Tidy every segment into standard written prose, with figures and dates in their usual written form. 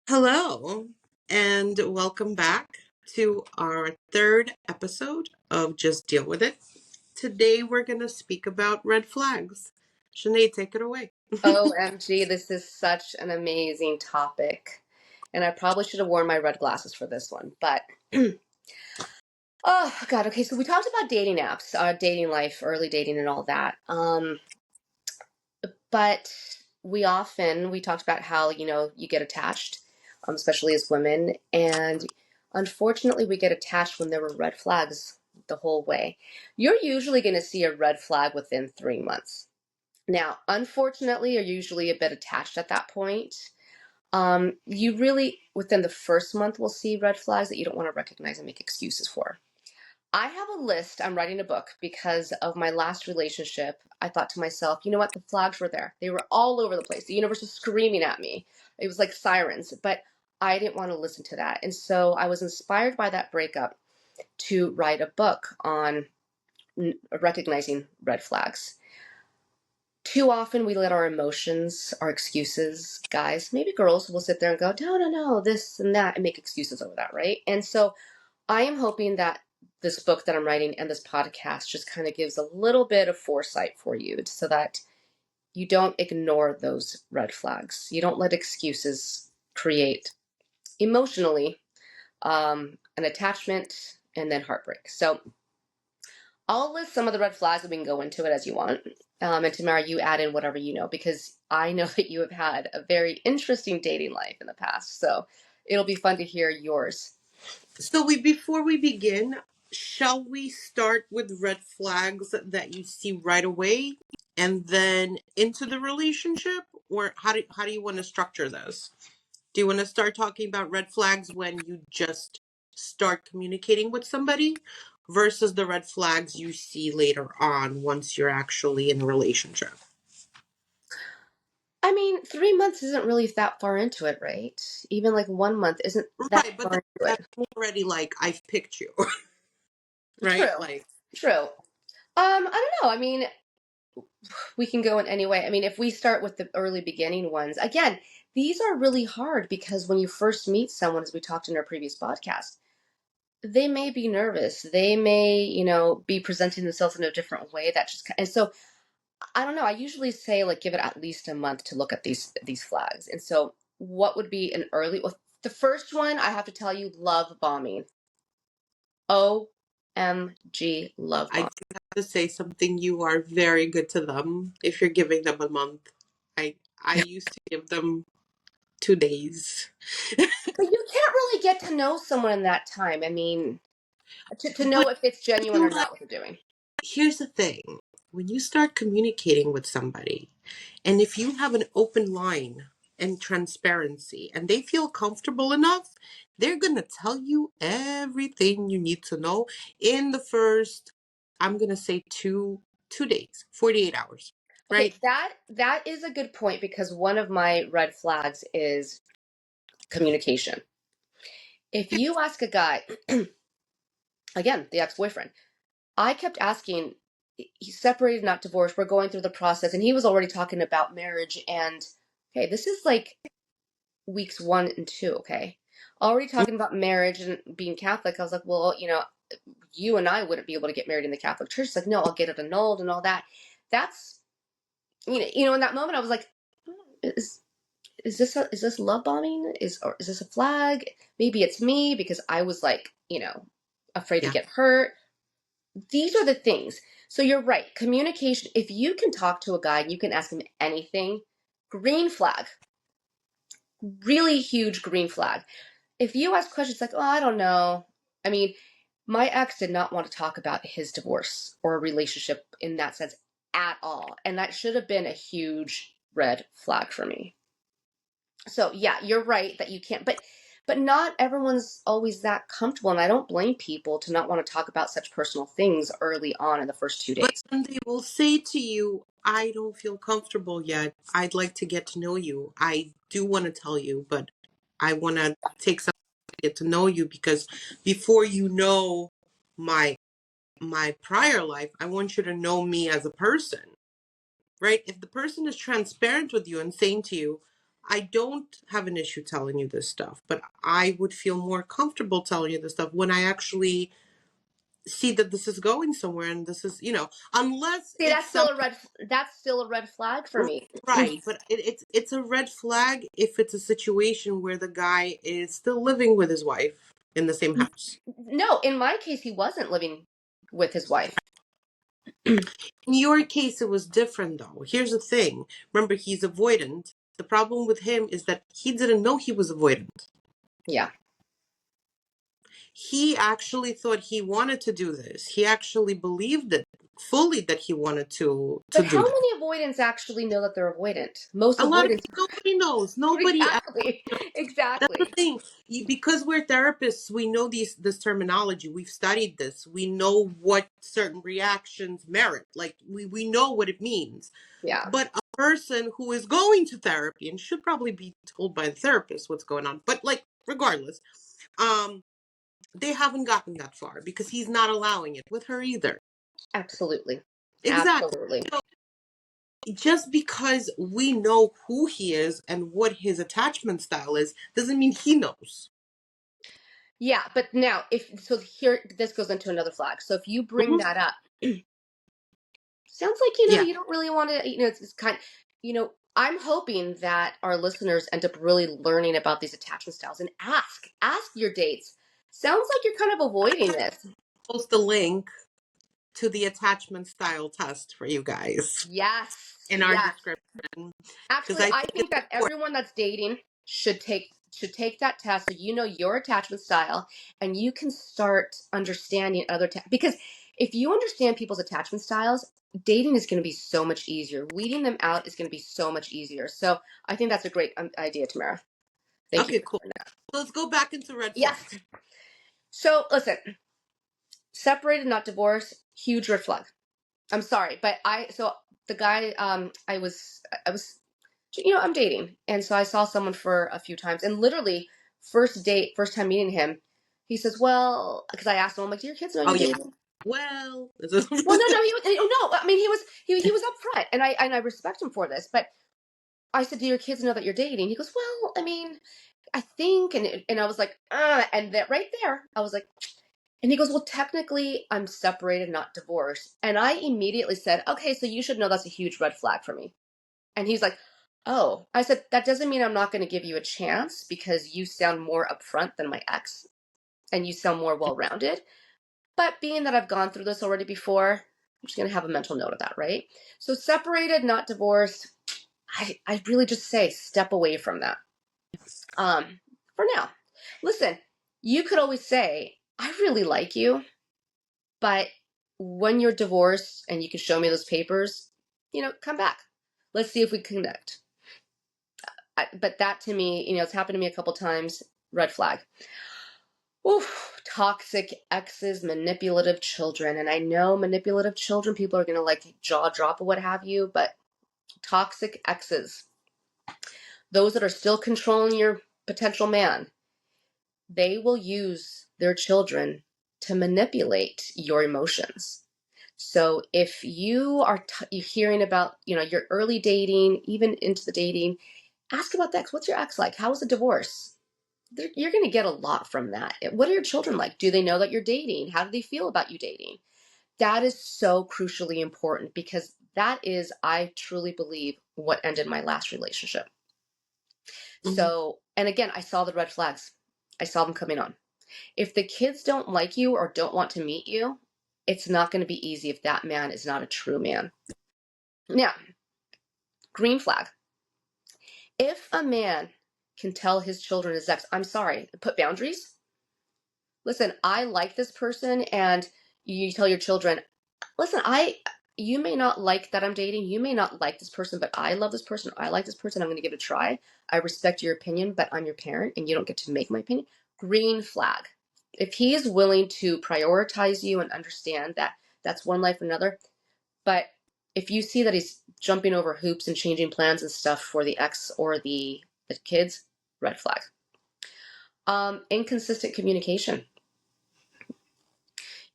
Hello, and welcome back to our third episode of Just Deal With It. Today we're going to speak about red flags. Sinead, take it away. OMG, this is such an amazing topic. And I probably should have worn my red glasses for this one. But, oh, God. Okay, so we talked about dating apps, dating life, early dating, and all that. But we talked about how, you get attached, especially as women. And unfortunately, we get attached when there were red flags the whole way. You're usually going to see a red flag within 3 months. Now, unfortunately, you're usually a bit attached at that point. You really, within the first month, will see red flags that you don't want to recognize and make excuses for. I have a list. I'm writing a book because of my last relationship. I thought to myself, you know what? The flags were there. They were all over the place. The universe was screaming at me. It was like sirens, but I didn't want to listen to that. And so I was inspired by that breakup to write a book on recognizing red flags. Too often we let our emotions, our excuses, guys, maybe girls will sit there and go, no, no, no, this and that, and make excuses over that, right? And so I am hoping that this book that I'm writing and this podcast just kind of gives a little bit of foresight for you so that you don't ignore those red flags. You don't let excuses create emotionally an attachment and then heartbreak. So I'll list some of the red flags and we can go into it as you want. And Tamara, you add in whatever you know, because I know that you have had a very interesting dating life in the past. So it'll be fun to hear yours. So before we begin, shall we start with red flags that you see right away and then into the relationship? Or how do you want to structure this? Do you want to start talking about red flags when you just start communicating with somebody versus the red flags you see later on once you're actually in a relationship? I mean, 3 months isn't really that far into it, right? Even like 1 month isn't that Right, but far into that's it. already like I've picked you, right? True, Like, true. I don't know. I mean, we can go in any way. I mean, if we start with the early beginning ones, again, these are really hard because when you first meet someone, as we talked in our previous podcast, they may be nervous. They may, be presenting themselves in a different way. That just and so I don't know. I usually say like give it at least a month to look at these flags. And so, what would be an early? Well, the first one I have to tell you, love bombing. OMG, love I bombing. do have to say something. You are very good to them if you're giving them a month. I used to give them 2 days. But you can't really get to know someone in that time. I mean, to know But if it's genuine you or know what? not what they're doing. Here's the thing. When you start communicating with somebody, and if you have an open line and transparency, and they feel comfortable enough, they're going to tell you everything you need to know in the first, I'm going to say 2 days, 48 hours, Okay, right? that is a good point because one of my red flags is communication. If you ask a guy, again, the ex-boyfriend, I kept asking, he's separated, not divorced. We're going through the process. And he was already talking about marriage. And okay, this is like weeks 1 and 2. Okay. Already talking about marriage and being Catholic. I was like, well, you and I wouldn't be able to get married in the Catholic Church. It's like, no, I'll get it annulled and all that. That's, in that moment, I was like, is, is this love bombing? Or is this a flag? Maybe it's me because I was like, afraid to Yeah. get hurt. These are the things. So you're right. Communication, if you can talk to a guy and you can ask him anything, green flag. Really huge green flag. If you ask questions like, oh, I don't know. I mean, my ex did not want to talk about his divorce or a relationship in that sense at all. And that should have been a huge red flag for me. So yeah, you're right that you can't, but not everyone's always that comfortable, and I don't blame people to not want to talk about such personal things early on in the first two But days. then they will say to you, I don't feel comfortable yet. I'd like to get to know you. I do want to tell you, but I want to take some time to get to know you because before you know my prior life, I want you to know me as a person, right? If the person is transparent with you and saying to you, I don't have an issue telling you this stuff, but I would feel more comfortable telling you this stuff when I actually see that this is going somewhere and this is, unless See, it's some that's still a red flag for me. right, but it's a red flag if it's a situation where the guy is still living with his wife in the same house. No, in my case, he wasn't living with his wife. In your case, it was different though. Here's the thing. Remember, he's avoidant. The problem with him is that he didn't know he was avoidant. Yeah. He actually thought he wanted to do this. He actually believed it fully that he wanted to But do how this. many avoidants actually know that they're avoidant? Most A lot of avoidants. people, nobody knows. Nobody. Exactly. That's the Exactly. thing. Because we're therapists, we know this terminology. We've studied this. We know what certain reactions merit. Like we know what it means. Yeah. But a person who is going to therapy and should probably be told by the therapist what's going on. But like regardless, um, they haven't gotten that far because he's not allowing it with her either. Absolutely. Exactly. Absolutely. So just because we know who he is and what his attachment style is doesn't mean he knows. Yeah, but now if so here this goes into another flag. So if you bring Mhm. that up, sounds like Yeah. you don't really want to, it's kind I'm hoping that our listeners end up really learning about these attachment styles and ask your dates. Sounds like you're kind of avoiding this. Post a link to the attachment style test for you guys Yes, in our yes. description because Actually, I I think it's think that important. everyone that's dating should take that test so you know your attachment style and you can start understanding because if you understand people's attachment styles, dating is going to be so much easier. Weeding them out is going to be so much easier. So I think that's a great idea, Tamara. Thank you Okay, for cool. sharing that. So let's go back into red Yes. flags. So listen, separated, not divorced, huge red flag. I'm sorry, but the guy I was I'm dating, and so I saw someone for a few times, and literally first date, first time meeting him, he says, "Well," because I asked him, I'm like, "Do your kids know Oh you're yeah. dating?" Well, Well, no, no. I mean, he was upfront, and I respect him for this, but I said, "Do your kids know that you're dating?" He goes, "Well, I mean, I think," and I was like, and that right there, I was like. And he goes, "Well, technically, I'm separated, not divorced." And I immediately said, "Okay, so you should know that's a huge red flag for me." And he's like, "Oh." I said, "That doesn't mean I'm not going to give you a chance because you sound more upfront than my ex and you sound more well rounded. But being that I've gone through this already before, I'm just going to have a mental note of that, right?" So, separated, not divorced, I really just say step away from that for now. Listen, you could always say, "I really like you, but when you're divorced and you can show me those papers, come back. Let's see if we connect." But that to me, it's happened to me a couple times. Red flag. Oof, toxic exes, manipulative children. And I know manipulative children, people are going to like jaw drop or what have you, but toxic exes, those that are still controlling your potential man, they will use their children to manipulate your emotions. So if you are you're hearing about, your early dating, even into the dating, ask about the ex. What's your ex like? How was the divorce? You're going to get a lot from that. What are your children like? Do they know that you're dating? How do they feel about you dating? That is so crucially important because that is, I truly believe, what ended my last relationship. Mhm. So, and again, I saw the red flags. I saw them coming on. If the kids don't like you or don't want to meet you, it's not going to be easy if that man is not a true man. Now, green flag. If a man can tell his children his ex, I'm sorry, put boundaries. Listen, I like this person, and you tell your children, listen, you may not like that I'm dating, you may not like this person, but I love this person, I like this person, I'm going to give it a try. I respect your opinion, but I'm your parent and you don't get to make my opinion. Green flag. If he is willing to prioritize you and understand that that's one life or another, but if you see that he's jumping over hoops and changing plans and stuff for the ex or the kids, red flag. Inconsistent communication.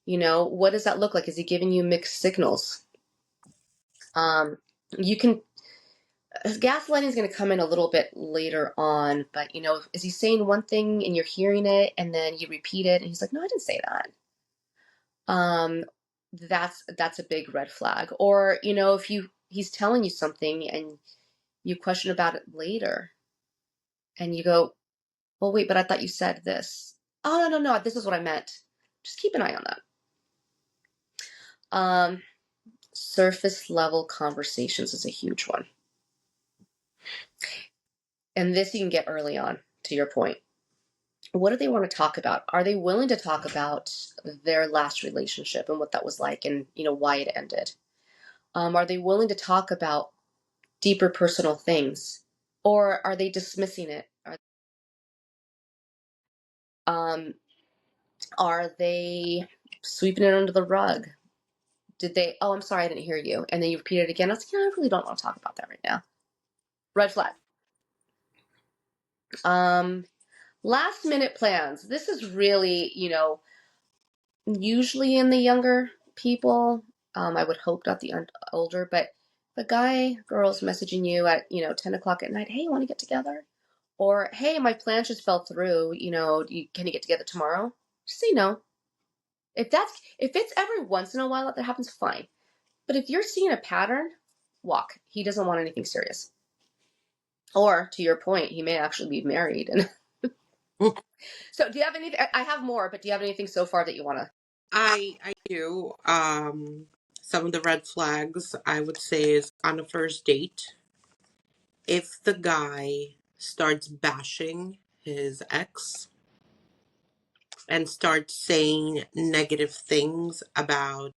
What does that look like? Is he giving you mixed signals? Um, you can, gaslighting is going to come in a little bit later on, but is he saying one thing and you're hearing it and then you repeat it and he's like, no, I didn't say that. Um, that's a big red flag. Or, if he's telling you something and you question about it later and you go, well, wait, but I thought you said this. Oh, no, this is what I meant. Just keep an eye on that. Surface level conversations is a huge one. And this you can get early on, to your point. What do they want to talk about? Are they willing to talk about their last relationship and what that was like and, why it ended? Are they willing to talk about deeper personal things? Or are they dismissing it? Are they sweeping it under the rug? Did they, oh, I'm sorry, I didn't hear you. And then you repeat it again. I was like, yeah, I really don't want to talk about that right now. Red flag. Last minute plans. This is really, usually in the younger people. I would hope not the older, but the guy, girl's messaging you at, 10 o'clock at night. Hey, you want to get together? Or, hey, my plans just fell through. Can you get together tomorrow? Just say no. If it's every once in a while that happens, fine. But if you're seeing a pattern, walk. He doesn't want anything serious. Or to your point, he may actually be married. And so, do you have anything? I have more, but do you have anything so far that you want to? I do. Some of the red flags I would say is on a first date, if the guy starts bashing his ex and starts saying negative things about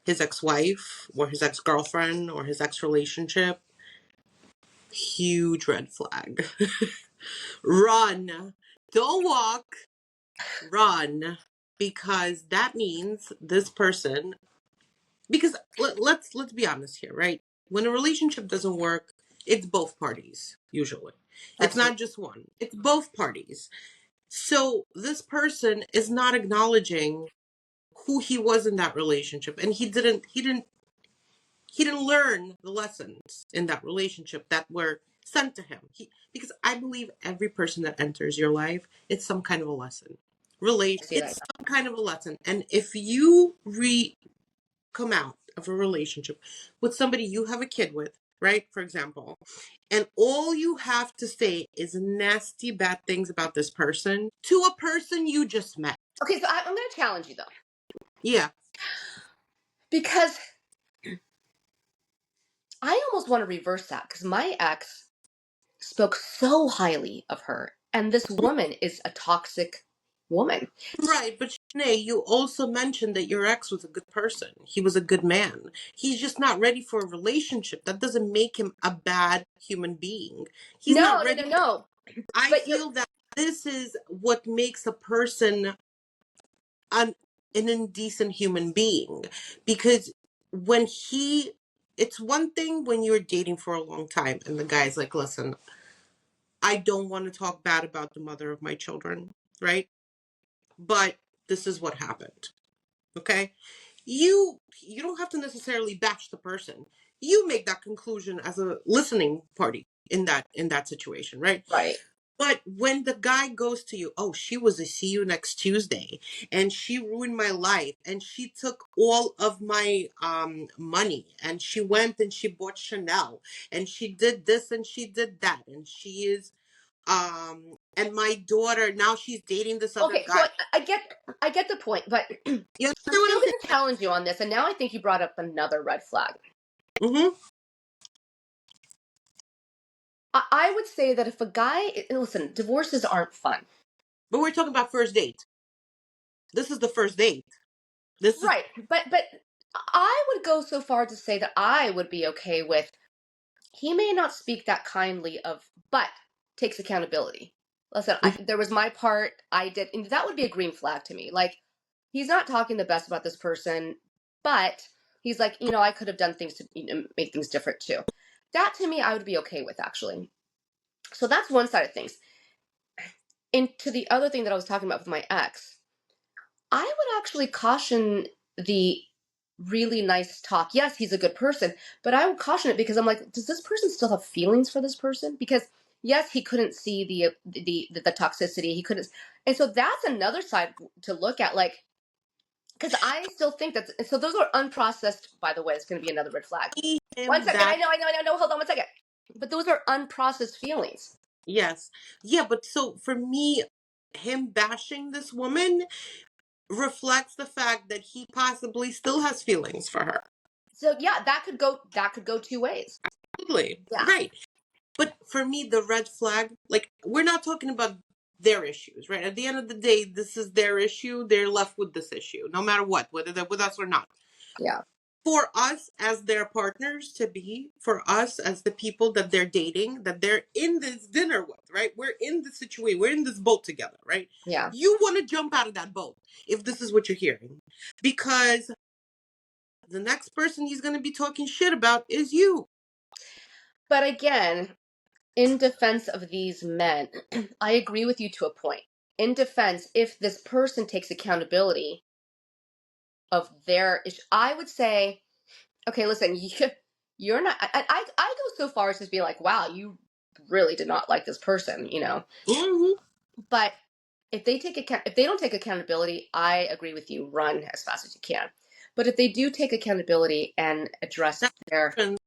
his ex-wife or his ex-girlfriend or his ex-relationship, huge red flag. Run. Don't walk. Run. Because that means this person, because let's be honest here, right? When a relationship doesn't work, it's both parties usually. It's Absolutely. not just one. It's both parties. So this person is not acknowledging who he was in that relationship, and he didn't learn the lessons in that relationship that were sent to him. Because I believe every person that enters your life, it's some kind of a lesson. Really, I see that. it's some kind of a lesson. And if you come out of a relationship with somebody you have a kid with, right? For example, and all you have to say is nasty, bad things about this person to a person you just met. Okay, so I'm going to challenge you though, Yeah. because I almost want to reverse that because my ex spoke so highly of her, and this woman is a toxic woman. Right, but Shanae, you also mentioned that your ex was a good person. He was a good man. He's just not ready for a relationship. That doesn't make him a bad human being. He's No, not no, ready. no, no. I But you're feel that this is what makes a person an indecent human being. Because when it's one thing when you're dating for a long time and the guy's like, listen, I don't want to talk bad about the mother of my children, right? But this is what happened. Okay? You don't have to necessarily bash the person. You make that conclusion as a listening party in that situation, right? right. But when the guy goes to you, oh, she was a see you next Tuesday and she ruined my life and she took all of my money and she went and she bought Chanel and she did this and she did that and she is and my daughter now she's dating this other Okay, so guy. I get the point, but I'm You still understand what I'm going saying? to challenge you on this. And now I think you brought up another red flag. Mm-hmm. I would say that if a guy, listen, divorces aren't fun. But we're talking about first date. This is the first date. This is Right. But I would go so far to say that I would be okay with he may not speak that kindly of, but takes accountability. Listen, there was my part. I did, and that would be a green flag to me. Like, he's not talking the best about this person, but he's like, I could have done things to make things different too. That to me, I would be okay with actually. So that's one side of things. And to the other thing that I was talking about with my ex, I would actually caution the really nice talk. Yes, he's a good person, but I would caution it because I'm like, does this person still have feelings for this person? Because yes, he couldn't see the toxicity. He couldn't, and so that's another side to look at. Like, because I still think that's so. Those are unprocessed. By the way, it's going to be another red flag. One Him second. that I know. Hold on one second. But those are unprocessed feelings. yes. Yeah, but so for me, him bashing this woman reflects the fact that he possibly still has feelings for her. So yeah, that could go two ways. Absolutely. Yeah, Right. But for me, the red flag, like, we're not talking about their issues, right? At the end of the day, this is their issue. They're left with this issue, no matter what, whether they're with us or not. yeah. For us as their partners to be, for us as the people that they're dating, that they're in this dinner with, right? We're in this situation, we're in this boat together, right? Yeah. You want to jump out of that boat if this is what you're hearing. Because the next person he's going to be talking shit about is you. But again, in defense of these men, I agree with you to a point. In defense, if this person takes accountability of their issue, I would say, okay, listen, you're not. I go so far as to be like, wow, you really did not like this person, you know. Hmm. But if they don't take accountability, I agree with you. Run as fast as you can. But if they do take accountability and address That's their different.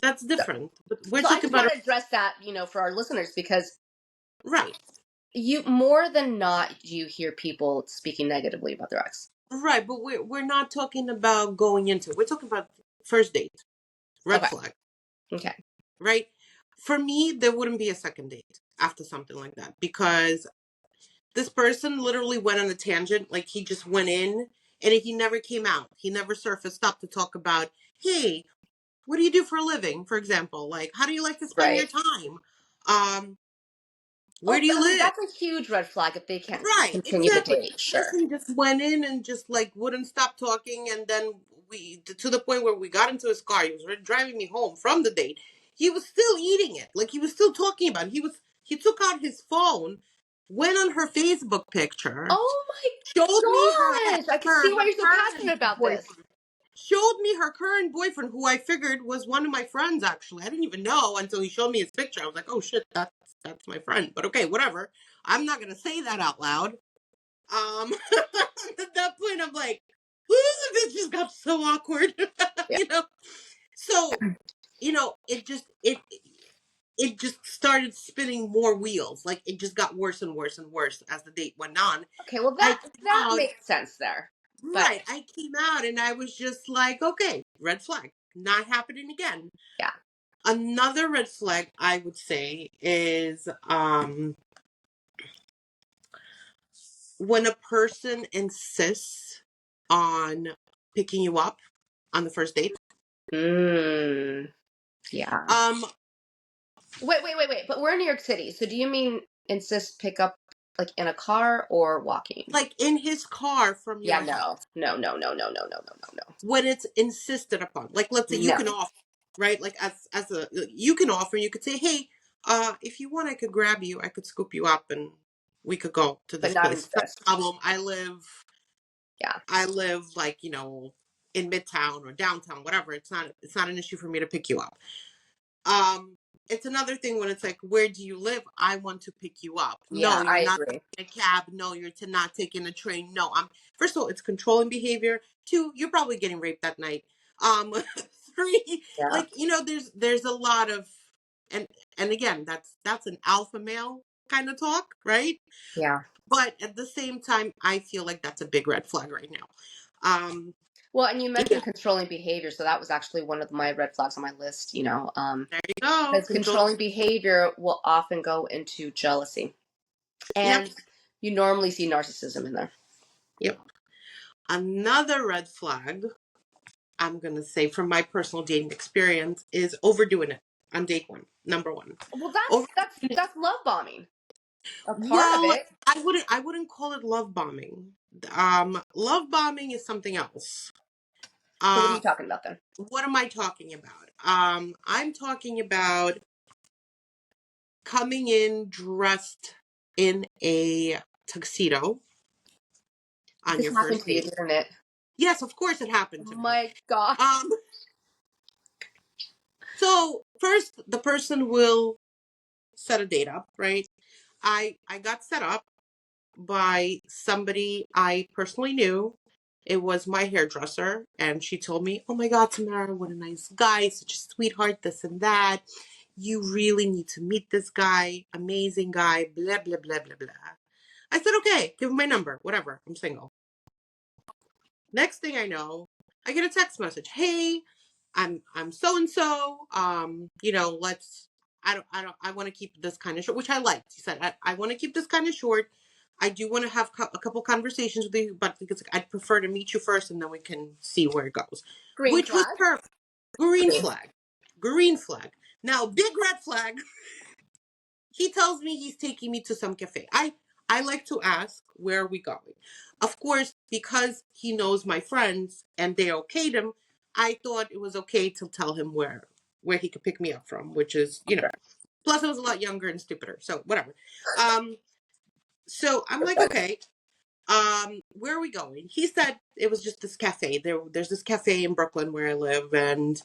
That's different. But we're so I talking just about want to address that, for our listeners because right. you more than not you hear people speaking negatively about their ex. Right, but we're not talking about going into. We're talking about first date, red Okay. flag, Okay. right? For me, there wouldn't be a second date after something like that because this person literally went on a tangent. Like, he just went in and he never came out. He never surfaced up to talk about, hey, what do you do for a living? For example, like, how do you like to spend your Right. time? Um, where Oh, do you I mean live? that's a huge red flag if they can't Right, continue to exactly. date. This Sure. person just went in and just like wouldn't stop talking, and then we to the point where we got into his car. He was driving me home from the date. He was still eating it, like he was still talking about it. He took out his phone, went on her Facebook picture, Oh showed me my gosh! I can see why her you're so current passionate about this. boyfriend, showed me her current boyfriend, who I figured was one of my friends. Actually, I didn't even know until he showed me his picture. I was like, oh shit, that's my friend. But okay, whatever. I'm not gonna say that out loud. At that point, I'm like, ooh, this just got so awkward, Yeah. you know. So, it just started spinning more wheels. Like, it just got worse and worse and worse as the date went on. Okay. Well, I that came that out, makes sense there. But right? I came out and I was just like, okay, red flag, not happening again. yeah. Another red flag I would say is when a person insists on picking you up on the first date. Mm, yeah. Um, Wait. But we're in New York City, so do you mean insist pick up like in a car or walking? like in his car from Yeah. your No. house, No. when it's insisted upon. Like, let's say you No. can offer, right? Like, as a, you can offer, you could say, hey, if you want, I could grab you, I could scoop you up, and we could go to But this not place. No insist. problem. Yeah. I live like, in Midtown or downtown, whatever. It's not an issue for me to pick you up. Um, it's another thing when it's like, where do you live? I want to pick you up. Yeah. No, you're I not agree. taking a cab. No, you're not taking a train. No, I'm first of all, it's controlling behavior. Two, you're probably getting raped that night. Um, three, Yeah. like, there's a lot of and and again, that's an alpha male kind of talk, right? Yeah. But at the same time, I feel like that's a big red flag right now. Um, Well, and you yeah, mentioned controlling behavior, so that was actually one of my red flags on my list. there you go. Because Control. controlling behavior will often go into jealousy, Yep. and you normally see narcissism in there. Yep. Another red flag, I'm going to say from my personal dating experience, is overdoing it on date one. Number one. Well, Overdoing it. that's love bombing. A part of Well, it. I wouldn't call it love bombing. Love bombing is something else. So what are Uh, you talking about then? what am I talking about? I'm talking about coming in dressed in a tuxedo on This your happened first to you, date. didn't it? Yes, of course it happened to me. My God. Um, so first the person will set a date up, right? I got set up by somebody I personally knew. It was my hairdresser, and she told me, "Oh my God, Tamara, what a nice guy, such a sweetheart, this and that. You really need to meet this guy, amazing guy, blah, blah, blah, blah, blah." I said, "Okay, give him my number, whatever, I'm single." Next thing I know, I get a text message. "Hey, I'm so and so. Let's I want to keep this kind of short," which I liked. He said, I want to keep this kind of short. I do want to have a couple conversations with you, but because I'd prefer to meet you first and then we can see where it goes." Green Which was flag. perfect. Green Green. flag. Green flag. Now, big red flag. He tells me he's taking me to some cafe. I like to ask, where are we going? Of course, because he knows my friends and they okayed him, I thought it was okay to tell him where he could pick me up from, which is, plus I was a lot younger and stupider, so whatever. Um, so I'm like, okay, where are we going? He said it was just this cafe. There's this cafe in Brooklyn where I live, and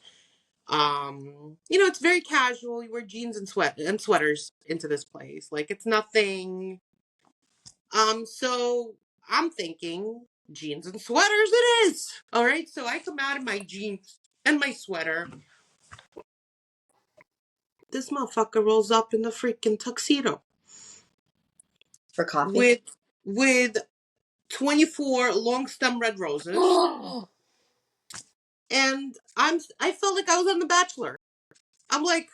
it's very casual. You wear jeans and sweaters into this place. Like, it's nothing. So I'm thinking jeans and sweaters it is. All right. So I come out in my jeans and my sweater. This motherfucker rolls up in the freaking tuxedo For coffee. with 24 long stem red roses. And I felt like I was on The Bachelor. I'm like,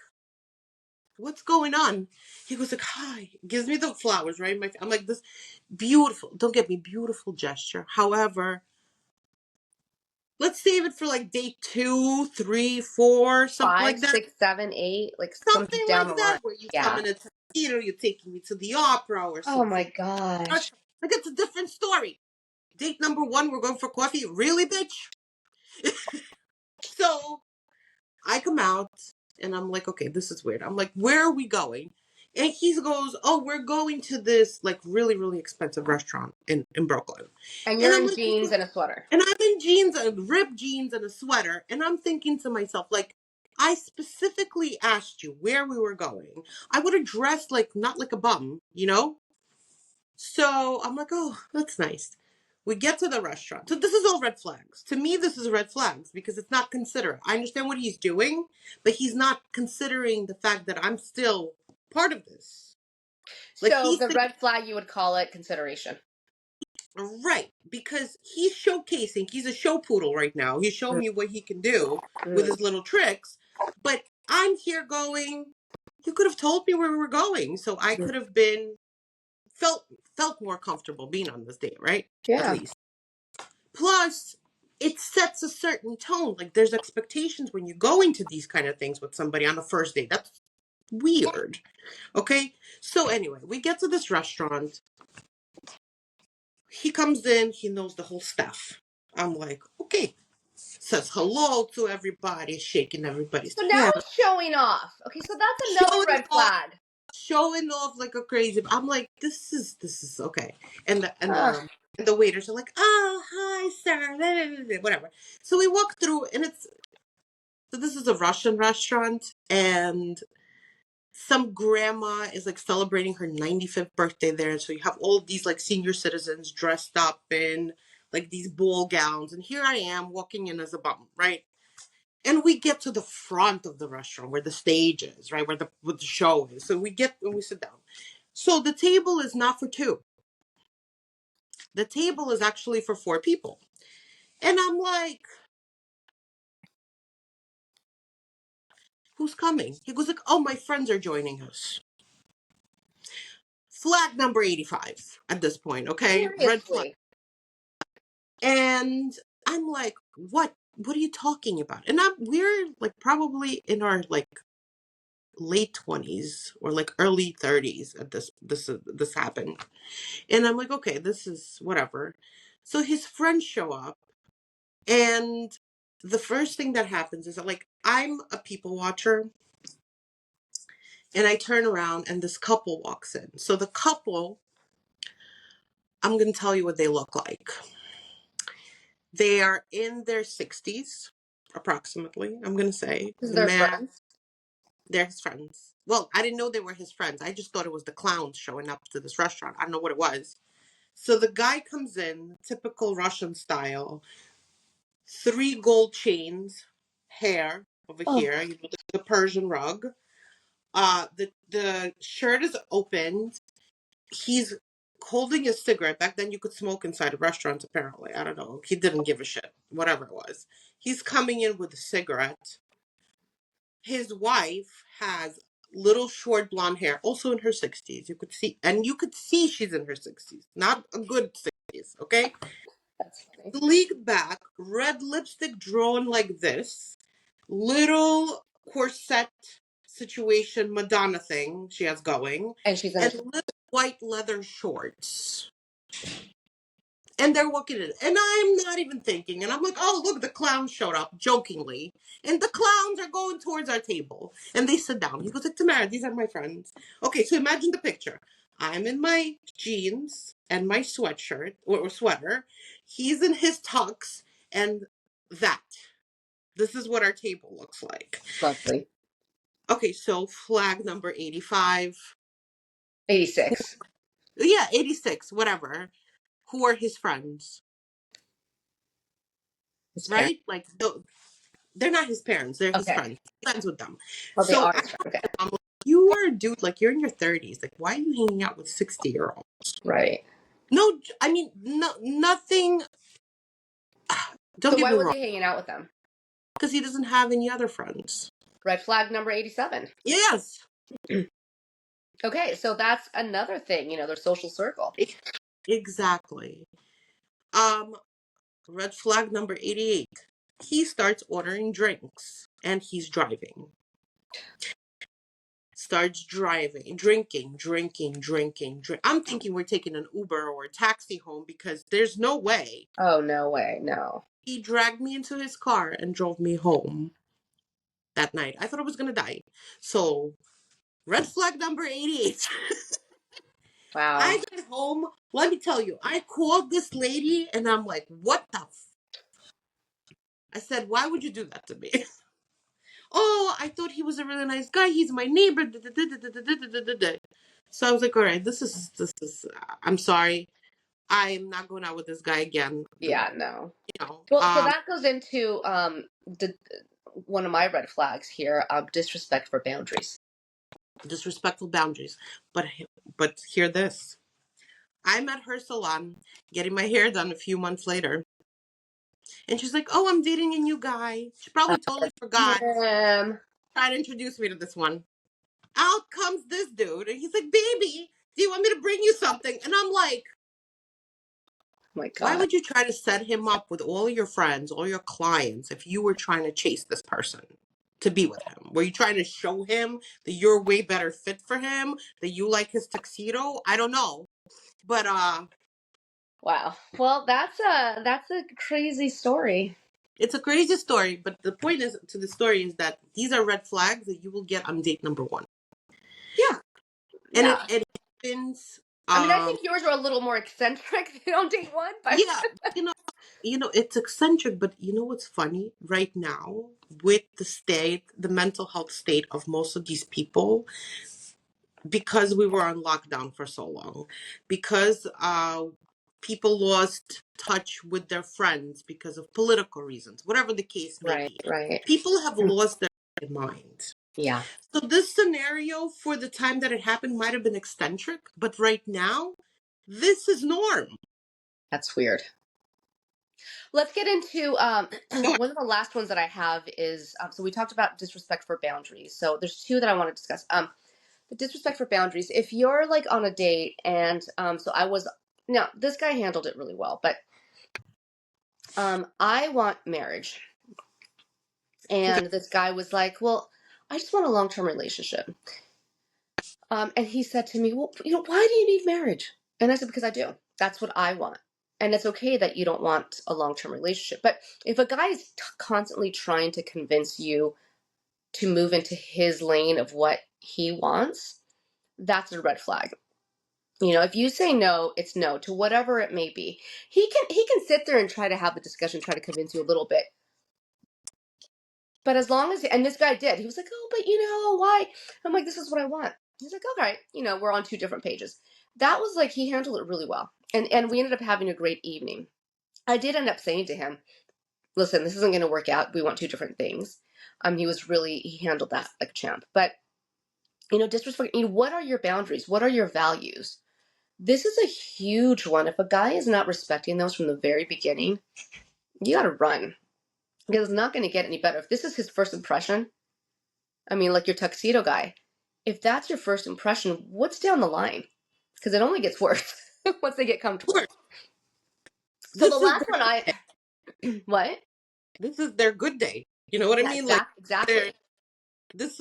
what's going on? He goes like, "Hi," gives me the flowers, right? I'm like, this beautiful, don't get me, beautiful gesture. However, let's save it for like date 2, 3, 4, something Five, like that. 6, 7, 8, like some Something down the like that, line. where you come Yeah. in a tuxedo, you're taking me to the opera or Oh my something. gosh. Like, it's a different story. Date number 1, we're going for coffee. Really, bitch? So I come out and I'm like, okay, this is weird. I'm like, where are we going? And he goes, "Oh, we're going to this like really, really expensive restaurant in Brooklyn." And And you're I'm in like, jeans and a sweater. and I'm in jeans, ripped jeans and a sweater. And I'm thinking to myself, like, I specifically asked you where we were going. I would have dressed like, not like a bum, you know? So I'm like, oh, that's nice. We get to the restaurant. So this is all red flags. To me, this is red flags because it's not considerate. I understand what he's doing, but he's not considering the fact that I'm still part of this. Like, So he's the red flag, you would call it consideration. right, because he's showcasing. He's a show poodle right now. He's showing me what he can do with Mm. his little tricks. But I'm here going, you could have told me where we were going, so I could have been felt felt more comfortable being on this date, right? At Yeah. least. Plus, it sets a certain tone. Like, there's expectations when you go into these kind of things with somebody on the first date. That's weird. Okay? So anyway, we get to this restaurant. He comes in, he knows the whole staff. I'm like, okay. Says hello to everybody, shaking everybody's So now hand, he's showing off. Okay, so that's another showing red off, flag. showing off like a crazy. I'm like, this is okay. And the and Ugh. the and the waiters are like, "Oh, hi, sir," whatever. So we walk through, and this is a Russian restaurant, and some grandma is like celebrating her 95th birthday there. So you have all these like senior citizens dressed up in like these ball gowns, and here I am walking in as a bum, right? And we get to the front of the restaurant where the stage is, right? Where the show is. So we get and we sit down. So the table is not for two. The table is actually for 4 people. And I'm like, who's coming? He goes like, "Oh, my friends are joining us." Flag number 85 at this point, okay? Red flag. Seriously. And I'm like, what are you talking about? And we're like probably in our like late 20s or like early 30s at this happened. And I'm like, okay, this is whatever. So his friends show up, and the first thing that happens is that, like, I'm a people watcher, and I turn around and this couple walks in. So the couple, I'm going to tell you what they look like. They are in their 60s, approximately, I'm going to say. This is The their man, friends. they're his friends. Well, I didn't know they were his friends. I just thought it was the clowns showing up to this restaurant. I don't know what it was. So the guy comes in, typical Russian style, three gold chains, hair over Oh, here, the Persian rug. The shirt is opened. He's holding a cigarette. Back then, you could smoke inside of restaurants. Apparently, I don't know. He didn't give a shit. Whatever it was, he's coming in with a cigarette. His wife has little short blonde hair, also in her 60s. You could see she's in her 60s, not a good 60s. Okay, that's funny. sleek back, red lipstick drawn like this, little corset situation Madonna thing she has going, And she's in and her. little white leather shorts. And they're walking in, and I'm not even thinking. And I'm like, oh, look, the clowns showed up jokingly. And the clowns are going towards our table. And they sit down. He goes, like, Tamara, these are my friends. Okay, so imagine the picture. I'm in my jeans and my sweatshirt or sweater. He's in his tux, and that. This is what our table looks like. Lovely. Okay, so flag number 85. 86. Yeah, 86, whatever. Who are his friends? His parents. Right? Like, they're not his parents. They're his Okay. friends. He's friends with them. Oh, they So are I his friends. Okay. I'm like, you are a dude, like you're in your 30s. Like, why are you hanging out with 60-year-olds? Right. No, I mean, no, nothing. Don't So get why me was wrong, he hanging out with them? because he doesn't have any other friends. Red flag number 87. Yes, Okay, so that's another thing, their social circle. exactly. Um, red flag number 88. He starts ordering drinks and he's driving. Starts driving, drinking. I'm thinking we're taking an Uber or a taxi home because there's no way. Oh, no way. No. He dragged me into his car and drove me home that night. I thought I was going to die. So, red flag number 88. Wow. I got home. Let me tell you, I called this lady and I'm like, what the I said, why would you do that to me? Oh, I thought he was a really nice guy. He's my neighbor. So I was like, all right, I'm sorry. I'm not going out with this guy again. Yeah, no. You know, Well, so that goes into the one of my red flags here, disrespect for boundaries. disrespectful boundaries. But hear this. I'm at her salon getting my hair done a few months later. And she's like, oh, I'm dating a new guy. She probably totally forgot. Um, Tried to introduce me to this one. Out comes this dude. And he's like, baby, do you want me to bring you something? And I'm like, oh my why God. would you try to set him up with all your friends, all your clients, if you were trying to chase this person to be with him? Were you trying to show him that you're way better fit for him, that you like his tuxedo? I don't know. But Wow. Well, that's a crazy story. it's a crazy story. But the point is to the story is that these are red flags that you will get on date number one. Yeah. And Yeah. it happens. I mean, I think yours are a little more eccentric than on date one, but Yeah, you know, it's eccentric, but you know what's funny right now with the mental health state of most of these people, because we were on lockdown for so long, because people lost touch with their friends because of political reasons, whatever the case may right, be. right. People have lost their mind. Yeah, So this scenario for the time that it happened might have been eccentric, but right now, this is norm. that's weird. Let's get into Go ahead. one of the last ones that I have is so we talked about disrespect for boundaries. So there's two that I want to discuss. The disrespect for boundaries. If you're like on a date and so I was now this guy handled it really well, but I want marriage. Okay. And this guy was like, well, I just want a long-term relationship. And he said to me, well, why do you need marriage? And I said, because I do. That's what I want. And it's okay that you don't want a long-term relationship. But if a guy is constantly trying to convince you to move into his lane of what he wants, that's a red flag. You know, if you say no, it's no to whatever it may be. He can sit there and try to have the discussion, try to convince you a little bit. But as long as, and this guy did, he was like, oh, but you know, why? I'm like, this is what I want. He's like, okay, you know, we're on two different pages. That was like, he handled it really well. And we ended up having a great evening. I did end up saying to him, listen, this isn't going to work out. We want two different things. He handled that like a champ. But, you know, disrespect, you know, what are your boundaries? What are your values? This is a huge one. If a guy is not respecting those from the very beginning, you got to run because it's not going to get any better. If this is his first impression, I mean, like your tuxedo guy, if that's your first impression, what's down the line? Because it only gets worse once they get comfortable. Sure. So the This is last one what? this is their good day. You know what I Yeah, mean? Like exactly. this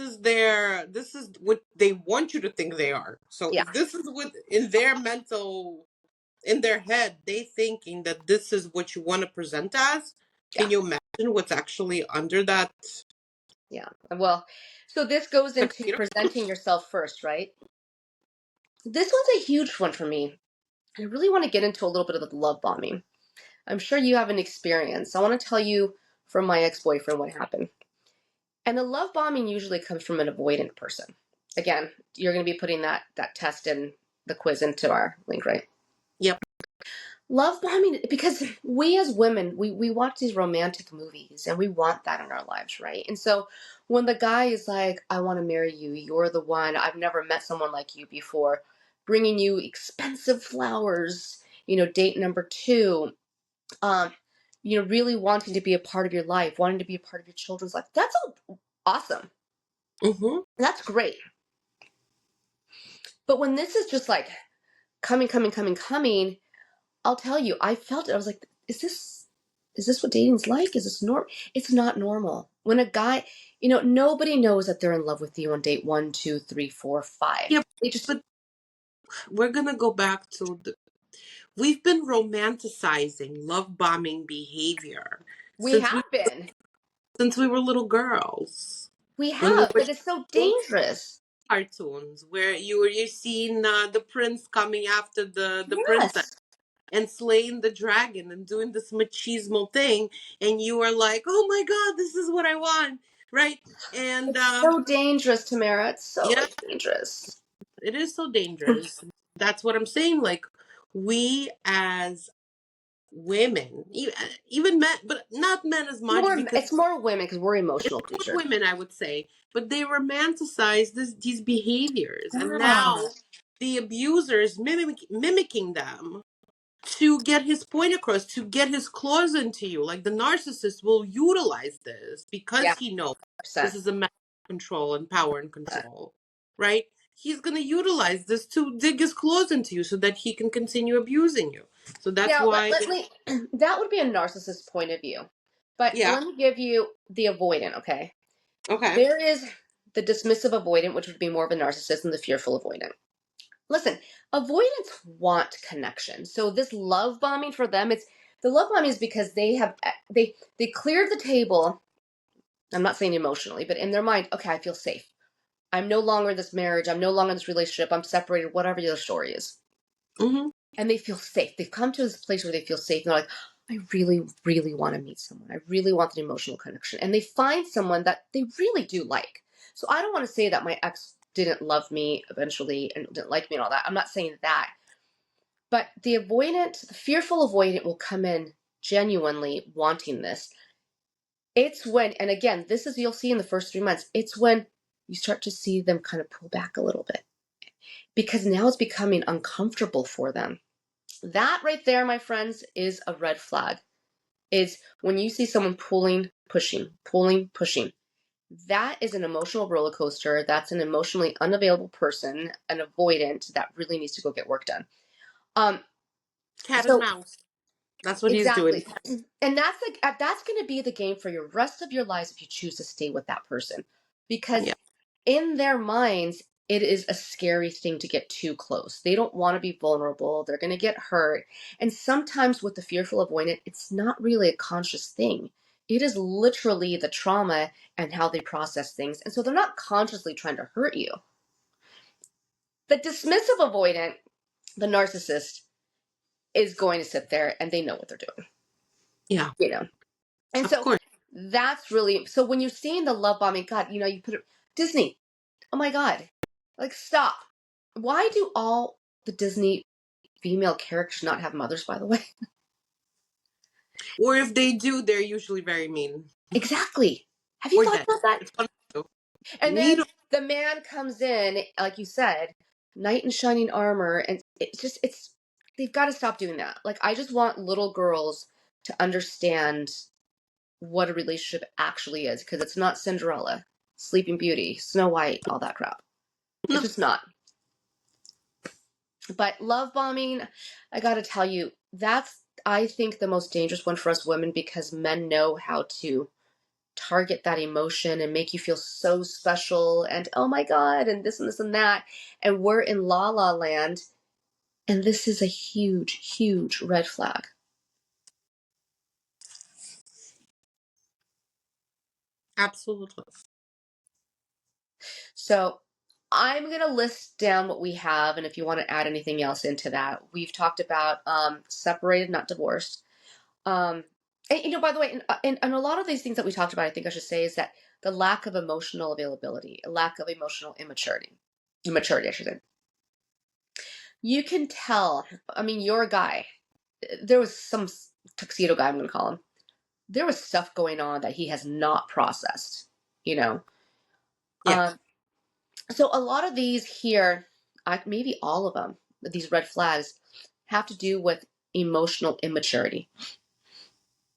is what they want you to think they are. So Yeah, if this is what in their in their head they thinking that this is what you want to present as, yeah, can you imagine what's actually under that yeah. Well, so this goes into tuxedo? presenting yourself first, right? This one's a huge one for me. I really want to get into a little bit of the love bombing. I'm sure you have an experience. I want to tell you from my ex-boyfriend what happened. And the love bombing usually comes from an avoidant person. Again, you're going to be putting that test in the quiz into our link, right? Yep. Love bombing, because we as women, we watch these romantic movies and we want that in our lives, right? And so when the guy is like, I want to marry you, you're the one, I've never met someone like you before, bringing you expensive flowers, you know, date number two, um, you know, really wanting to be a part of your life, wanting to be a part of your children's life. That's all awesome. Mm-hmm. That's great. But when this is just like coming, I'll tell you, I felt it. I was like, is this what dating's like? Is this normal? It's not normal. When a guy, you know, nobody knows that they're in love with you on date one, two, three, four, five. Yep. They just, But we're gonna go back to we've been romanticizing love bombing behavior we since have been. we were little girls. We When we have, were but it's so little dangerous. cartoons where you're seeing the prince coming after the princess Yes. and slaying the dragon and doing this machismo thing, and you are like, oh my god, this is what I want, right? And It's so dangerous, Tamara. It's so yeah, dangerous. it is so dangerous. That's what I'm saying. Like, we as women, even men, but not men as much because It's more women because we're emotional creatures. women, I would say, but they romanticize these behaviors, and Yeah. now the abuser is mimicking them to get his point across, to get his claws into you. Like the narcissist will utilize this because Yeah, he knows this 100%. is a matter of control and power and control, right? He's going to utilize this to dig his claws into you so that he can continue abusing you. So that's Now, why, let me, that would be a narcissist point of view. But yeah, let me give you the avoidant, okay? okay, There is the dismissive avoidant, which would be more of a narcissist, and the fearful avoidant. Listen, avoidants want connection. So this love bombing for them, it's the love bombing is because they cleared the table. I'm not saying emotionally, but in their mind, okay, I feel safe. I'm no longer in this marriage. I'm no longer in this relationship. I'm separated. Whatever your story is, mm-hmm. and they feel safe. They've come to this place where they feel safe. And they're like, I really, really want to meet someone. I really want an emotional connection. And they find someone that they really do like. So I don't want to say that my ex didn't love me eventually and didn't like me and all that. I'm not saying that. But the fearful avoidant will come in genuinely wanting this. It's when, and again, this is, you'll see in the first 3 months, it's when you start to see them kind of pull back a little bit because now it's becoming uncomfortable for them. That right there, my friends, is a red flag. Is when you see someone pulling, pushing. That is an emotional roller coaster. That's an emotionally unavailable person, an avoidant that really needs to go get work done. Um, Cat and so mouse. That's what he's doing. exactly. And that's going to be the game for your rest of your lives if you choose to stay with that person. Because Yeah. in their minds, it is a scary thing to get too close. They don't want to be vulnerable. They're going to get hurt. And sometimes with the fearful avoidant, it's not really a conscious thing. It is literally the trauma and how they process things. And so they're not consciously trying to hurt you. The dismissive avoidant, the narcissist is going to sit there and they know what they're doing, Yeah, you know. And of so course. that's really, so when you're seeing the love bombing, God, you put it, Disney, oh my God, like stop. Why do all the Disney female characters not have mothers, by the way? Or if they do, they're usually very mean Exactly. Have you or thought dead. about that? It's funny too. And then Neither. the man comes in, like you said, knight in shining armor, and they've got to stop doing that. Like, I just want little girls to understand what a relationship actually is, because it's not Cinderella, Sleeping Beauty, Snow White, all that crap. It's No. just not. But love bombing, I gotta tell you, that's, I think, the most dangerous one for us women, because men know how to target that emotion and make you feel so special and oh my God, and this and that. And we're in la la land. And this is a huge, huge red flag. Absolutely. So I'm going to list down what we have. And if you want to add anything else into that, we've talked about separated, not divorced. And by the way, and a lot of these things that we talked about, I think I should say, is that the lack of emotional availability, a lack of emotional immaturity, I should say. You can tell, I mean, you're a guy. There was some tuxedo guy, I'm going to call him. There was stuff going on that he has not processed, you know? Yeah. So a lot of these here, maybe all of them, these red flags, have to do with emotional immaturity.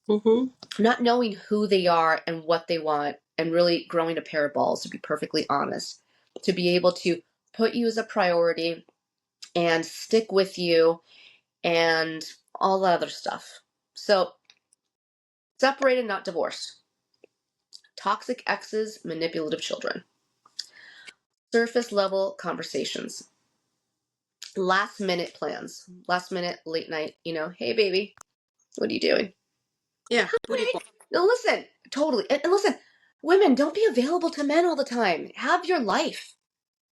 Mm-hmm. Not knowing who they are and what they want, and really growing a pair of balls, to be perfectly honest, to be able to put you as a priority and stick with you and all that other stuff. So, separated, not divorced. Toxic exes, manipulative children. Surface level conversations. Last minute plans. Last minute, late night, hey baby, what are you doing? Yeah. Booty call. No, listen, totally. And listen, women, don't be available to men all the time. Have your life.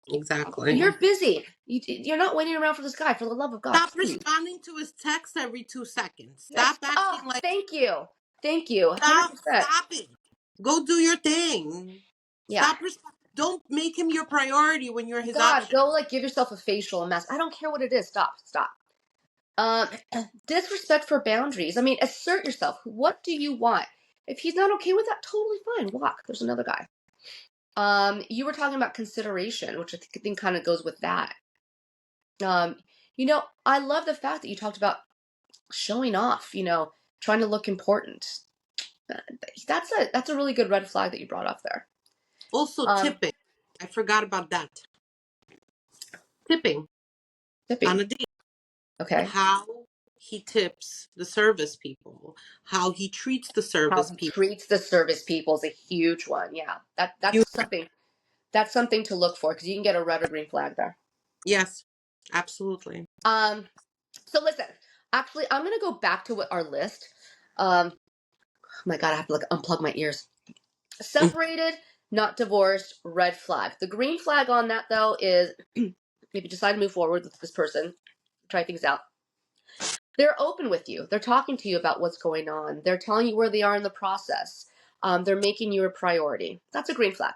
Exactly. You're busy. You're not waiting around for this guy, for the love of God, Stop please. responding to his texts every 2 seconds. Yes. Stop Oh, acting like. thank you. Thank you. Stop. 100%. Stop it. Go do your thing. Yeah. Stop. Don't make him your priority when you're his God, option. go like give yourself a facial, a mask. I don't care what it is. Stop. Stop. Um, disrespect for boundaries. I mean, assert yourself. What do you want? If he's not okay with that, totally fine. Walk. There's another guy. You were talking about consideration, which I think kind of goes with that. Um, I love the fact that you talked about showing off, trying to look important. Uh, that's a really good red flag that you brought up there. Also, Um, tipping. I forgot about that. Tipping on tipping. a date. Okay. How he tips the service people. How he treats the How service he people. treats the service people is a huge one. Yeah. You, That's something to look for, because you can get a red or green flag there. yes, absolutely. So listen, actually, I'm gonna go back to what our list. Oh my God, I have to like unplug my ears. Separated, not divorced, red flag. The green flag on that though is if you decide to move forward with this person, try things out. They're open with you. They're talking to you about what's going on. They're telling you where they are in the process. They're making you a priority. That's a green flag.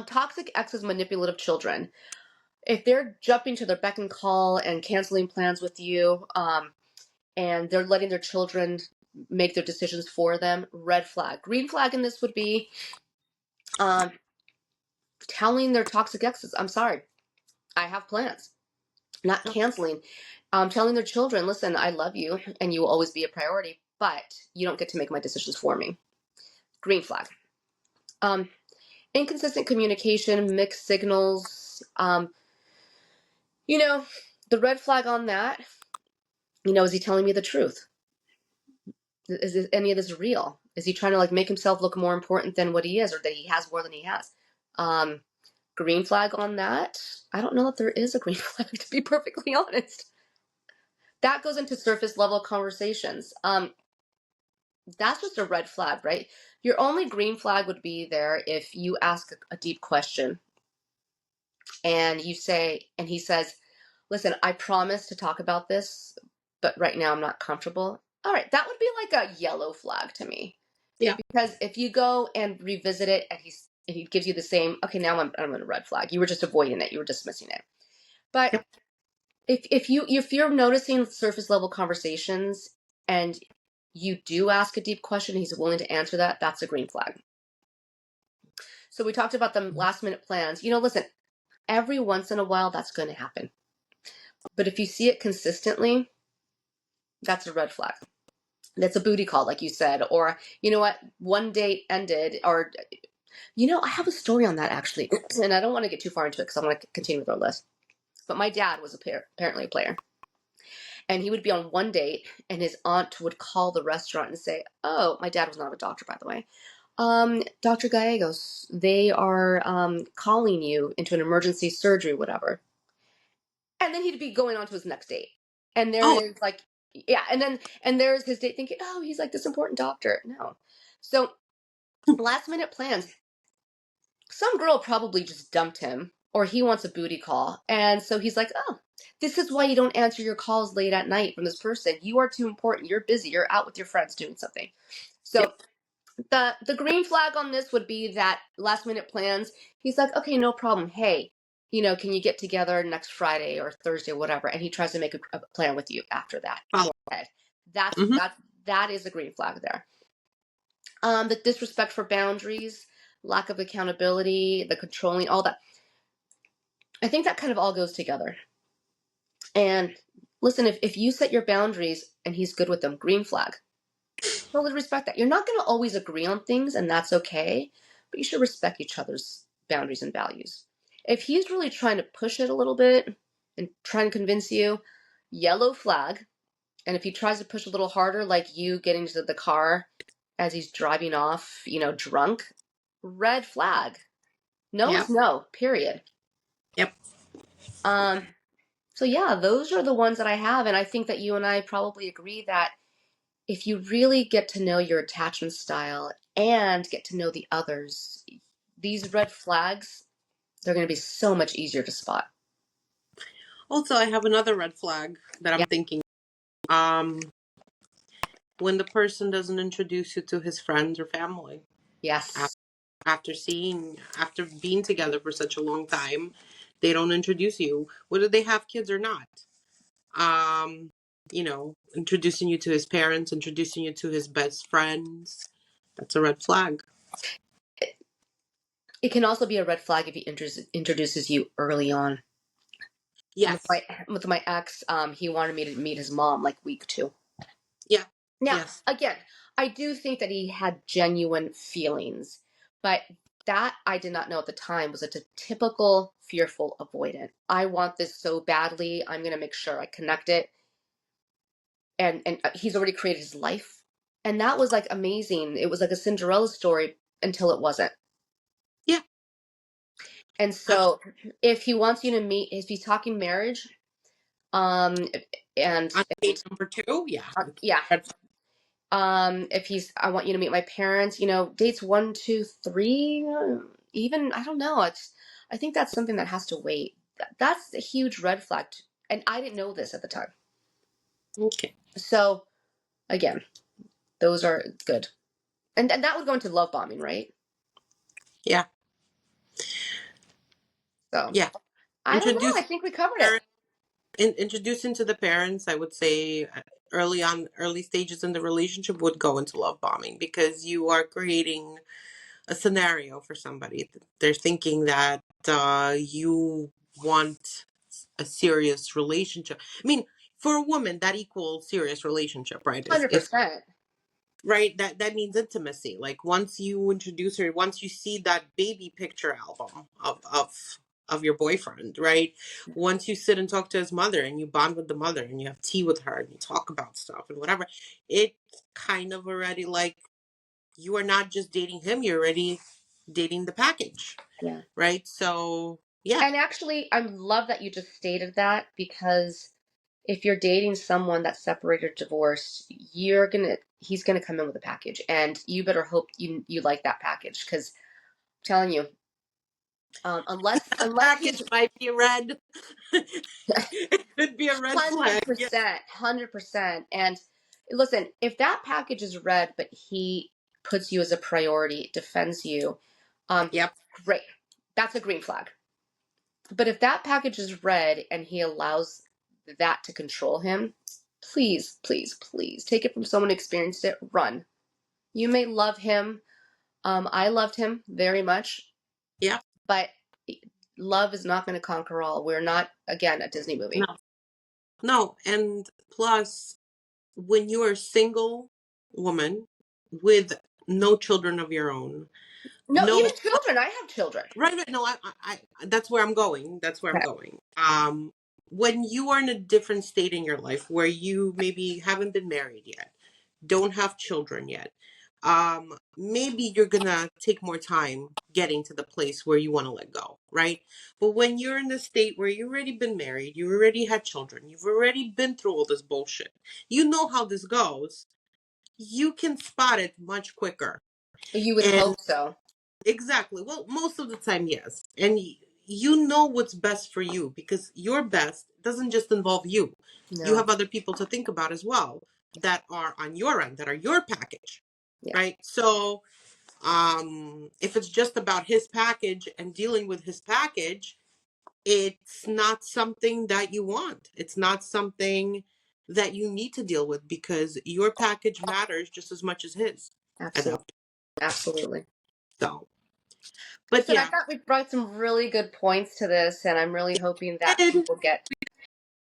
Toxic exes, manipulative children. If they're jumping to their beck and call and canceling plans with you, and they're letting their children make their decisions for them, red flag. Green flag in this would be telling their toxic exes, I'm sorry, I have plans, not canceling. Telling their children, listen, I love you and you will always be a priority, but you don't get to make my decisions for me. Green flag. Um, inconsistent communication, mixed signals. The red flag on that, is he telling me the truth? Is any of this real? Is he trying to like make himself look more important than what he is, or that he has more than he has? Um, green flag on that. I don't know that there is a green flag, to be perfectly honest. That goes into surface level conversations. That's just a red flag, right? Your only green flag would be there if you ask a deep question and you say, and he says, Listen, I promise to talk about this, but right now I'm not comfortable. All right, that would be like a yellow flag to me. Yeah. Because if you go and revisit it and he gives you the same, okay, now I'm in a red flag. You were just avoiding it. You were dismissing it. But Yep. if you're noticing surface level conversations and you do ask a deep question, he's willing to answer that, that's a green flag. So we talked about the last minute plans. Listen, every once in a while that's going to happen. But if you see it consistently, that's a red flag. That's a booty call, like you said. Or, you know what, one date ended, or, I have a story on that actually. And I don't want to get too far into it because I want to continue with our list. But my dad was apparently a player. And he would be on one date, and his aunt would call the restaurant and say, "Oh, my dad was not a doctor, by the way. Dr. Gallegos, they are calling you into an emergency surgery, whatever." And then he'd be going on to his next date. And there Oh, is like, yeah, and there's his date thinking, "Oh, he's like this important doctor." No. So last minute plans. Some girl probably just dumped him, or he wants a booty call. And so he's like, "Oh, this is why you don't answer your calls late at night from this person. You are too important. You're busy. You're out with your friends doing something." So yep. the green flag on this would be that last minute plans. He's like, "Okay, no problem. Hey, can you get together next Friday or Thursday, whatever?" And he tries to make a plan with you after that. Follow. Go ahead. That's Mm-hmm. that is a green flag there. The disrespect for boundaries, lack of accountability, the controlling, all that. I think that kind of all goes together. And listen, if you set your boundaries and he's good with them, green flag. Totally respect that. You're not going to always agree on things, and that's okay, but you should respect each other's boundaries and values. If he's really trying to push it a little bit and trying to convince you, yellow flag. And if he tries to push a little harder, like you getting into the car as he's driving off, drunk, red flag. No Yep. is no, period. Yep. Um, so yeah, those are the ones that I have, and I think that you and I probably agree that if you really get to know your attachment style and get to know the others, these red flags, they're going to be so much easier to spot. Also, I have another red flag that Yeah. I'm thinking. Um, when the person doesn't introduce you to his friends or family Yes. after being together for such a long time, they don't introduce you, whether they have kids or not. Introducing you to his parents, introducing you to his best friends. That's a red flag. It can also be a red flag if he introduces you early on. With Yes. my ex, he wanted me to meet his mom like week 2. Yeah. Now, Yes. again, I do think that he had genuine feelings, but that I did not know at the time was a typical fearful avoidant. I want this so badly. I'm going to make sure I connect it. And he's already created his life. And that was like amazing. It was like a Cinderella story until it wasn't. Yeah. And Absolutely. so if he wants you to meet, if he's talking marriage, um, and, On and date number 2, yeah. yeah, Red if I want you to meet my parents, dates 1, 2, 3, even, I don't know. I think that's something that has to wait. That's a huge red flag. And I didn't know this at the time. Okay. So again, those are good. And that would go into love bombing, right? Yeah. So Yeah. I don't know. I Introduce think we covered it. introducing to the parents, I would say early stages in the relationship would go into love bombing, because you are creating a scenario for somebody. They're thinking that you want a serious relationship. I mean, for a woman, that equals serious relationship, right? If 100%. right, that means intimacy. Like, once you introduce her, once you see that baby picture album of your boyfriend, right? Once you sit and talk to his mother and you bond with the mother and you have tea with her and you talk about stuff and whatever, it's kind of already like you are not just dating him, you're already dating the package, Yeah. right? So yeah. And actually, I love that you just stated that, because if you're dating someone that's separated or divorced, he's gonna come in with a package, and you better hope you like that package, because I'm telling you, Unless Package he's might be red. It could be a red hundred flag. Yeah. percent, 100%. And listen, if that package is red, but he puts you as a priority, defends you, um, Yep. great. That's a green flag. But if that package is red and he allows that to control him, please, please, please take it from someone who experienced it. Run. You may love him. I loved him very much, Yep. but love is not going to conquer all. We're not, again, a Disney movie. No. No. And plus, when you are a single woman with no children of your own, No, no, even children. I have children. right, right. No, that's where I'm going. That's where I'm Okay. going. When you are in a different state in your life where you maybe haven't been married yet, don't have children yet, maybe you're gonna take more time getting to the place where you want to let go, right? But when you're in the state where you've already been married, you already had children, you've already been through all this bullshit, you know how this goes, you can spot it much quicker. You would And hope so. exactly. Well, most of the time, yes. And you know what's best for you because your best doesn't just involve you. You No. have other people to think about as well that are on your end, that are your package, Yeah, right? So, if it's just about his package and dealing with his package, it's not something that you want. It's not something that you need to deal with because your package matters just as much as his at that absolutely. point. Absolutely. So, but Listen, I yeah. thought we brought some really good points to this, and I'm really hoping that And people get.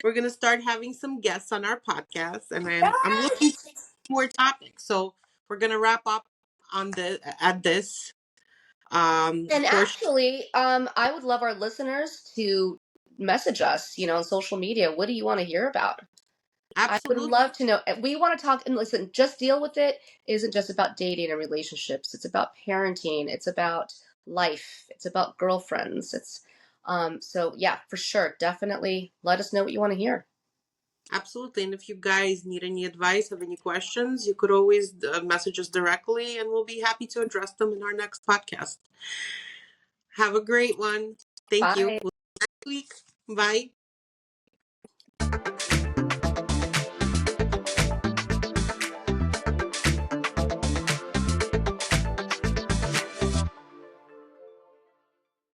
we're gonna start having some guests on our podcast, and I'm looking for Yes! more topics. So we're gonna wrap up on the at this And portion. actually, I would love our listeners to message us, on social media. What do you want to hear about? I would Absolutely, love to know. We want to talk, and listen, just deal with it isn't just about dating and relationships. It's about parenting. It's about life. It's about girlfriends. So yeah, for sure. Definitely let us know what you want to hear. absolutely. And if you guys need any advice, have any questions, you could always message us directly, and we'll be happy to address them in our next podcast. Have a great one. Thank you. Bye. We'll see you next week. Bye.